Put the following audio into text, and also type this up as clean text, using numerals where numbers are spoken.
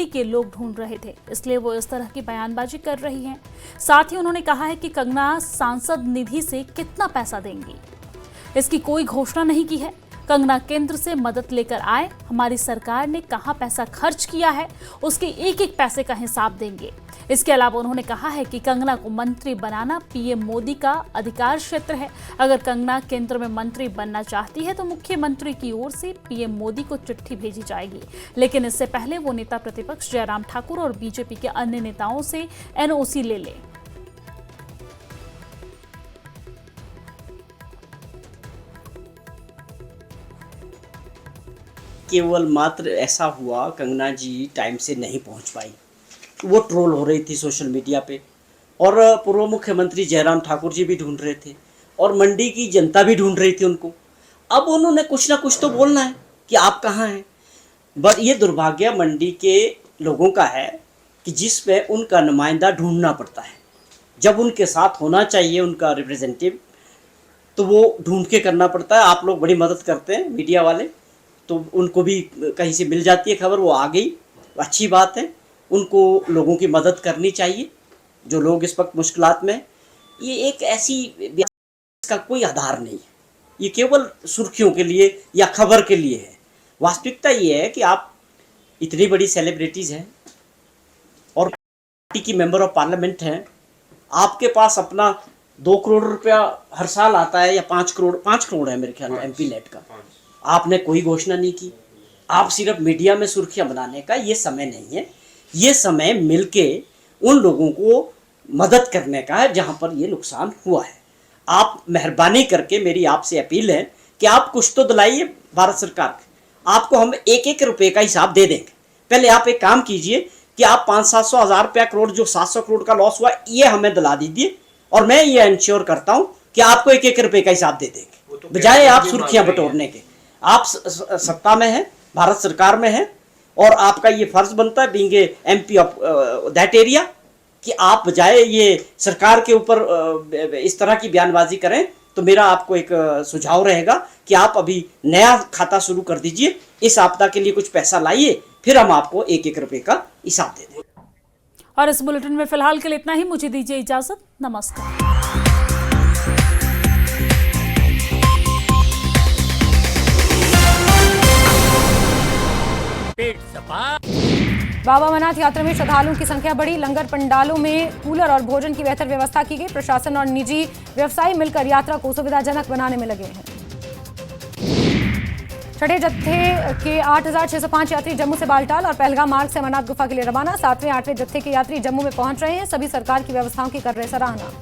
मंडी के लोग ढूंढ रहे थे, इसलिए वो इस तरह की बयानबाजी कर रही हैं। साथ ही उन्होंने कहा है कि कंगना सांसद निधि से कितना पैसा देंगी, इसकी कोई घोषणा नहीं की है। कंगना केंद्र से मदद लेकर आए, हमारी सरकार ने कहां पैसा खर्च किया है उसके एक एक पैसे का हिसाब देंगे। इसके अलावा उन्होंने कहा है कि कंगना को मंत्री बनाना पीएम मोदी का अधिकार क्षेत्र है। अगर कंगना केंद्र में मंत्री बनना चाहती है तो मुख्यमंत्री की ओर से पीएम मोदी को चिट्ठी भेजी जाएगी, लेकिन इससे पहले वो नेता प्रतिपक्ष जयराम ठाकुर और बीजेपी के अन्य नेताओं से एनओसी ले ले। केवल मात्र ऐसा हुआ, कंगना जी टाइम से नहीं पहुंच पाई, वो ट्रोल हो रही थी सोशल मीडिया पे, और पूर्व मुख्यमंत्री जयराम ठाकुर जी भी ढूंढ रहे थे और मंडी की जनता भी ढूंढ रही थी उनको। अब उन्होंने कुछ ना कुछ तो बोलना है कि आप कहाँ हैं। बट ये दुर्भाग्य मंडी के लोगों का है कि जिसमें उनका नुमाइंदा ढूंढना पड़ता है। जब उनके साथ होना चाहिए उनका रिप्रेजेंटेटिव, तो वो ढूंढ के करना पड़ता है। आप लोग बड़ी मदद करते हैं मीडिया वाले, तो उनको भी कहीं से मिल जाती है खबर, वो आ गई, अच्छी बात है। उनको लोगों की मदद करनी चाहिए जो लोग इस वक्त मुश्किलात में। ये एक ऐसी इसका कोई आधार नहीं है, ये केवल सुर्खियों के लिए या खबर के लिए है। वास्तविकता ये है कि आप इतनी बड़ी सेलिब्रिटीज़ हैं और पार्टी की मेंबर ऑफ पार्लियामेंट हैं, आपके पास अपना 2 करोड़ रुपया हर साल आता है, या 5 करोड़ है मेरे ख्याल में एमपी नेट का। आपने कोई घोषणा नहीं की। आप सिर्फ मीडिया में सुर्खियां बनाने का ये समय नहीं है, ये समय मिलके उन लोगों को मदद करने का है जहां पर ये नुकसान हुआ है। आप मेहरबानी करके, मेरी आपसे अपील है कि आप कुछ तो दिलाइए भारत सरकार के। आपको हम एक एक रुपये का हिसाब दे देंगे। पहले आप एक काम कीजिए कि आप 500-700 हज़ार रुपया करोड़, जो 700 करोड़ का लॉस हुआ, ये हमें दिला दीजिए और मैं ये इंश्योर करता हूं कि आपको एक एक रुपये का हिसाब दे देंगे, बजाय आप सुर्खियां बटोरने के। आप सत्ता में हैं, भारत सरकार में हैं, और आपका ये फर्ज बनता है being MP of that area कि आप बजाय ये सरकार के ऊपर इस तरह की बयानबाजी करें। तो मेरा आपको एक सुझाव रहेगा कि आप अभी नया खाता शुरू कर दीजिए, इस आपदा के लिए कुछ पैसा लाइए, फिर हम आपको एक एक रुपये का हिसाब दे दें। और इस बुलेटिन में फिलहाल के लिए इतना ही। मुझे दीजिए इजाजत। नमस्कार। बाबा अमरनाथ यात्रा में श्रद्धालुओं की संख्या बढ़ी। लंगर पंडालों में कूलर और भोजन की बेहतर व्यवस्था की गई। प्रशासन और निजी व्यवसायी मिलकर यात्रा को सुविधाजनक बनाने में लगे हैं। छठे जत्थे के 8,605 यात्री जम्मू से बालटाल और पहलगाम मार्ग से अमरनाथ गुफा के लिए रवाना। 7वें 8वें जत्थे के यात्री जम्मू में पहुंच रहे हैं। सभी सरकार की व्यवस्थाओं की कर रहे सराहना।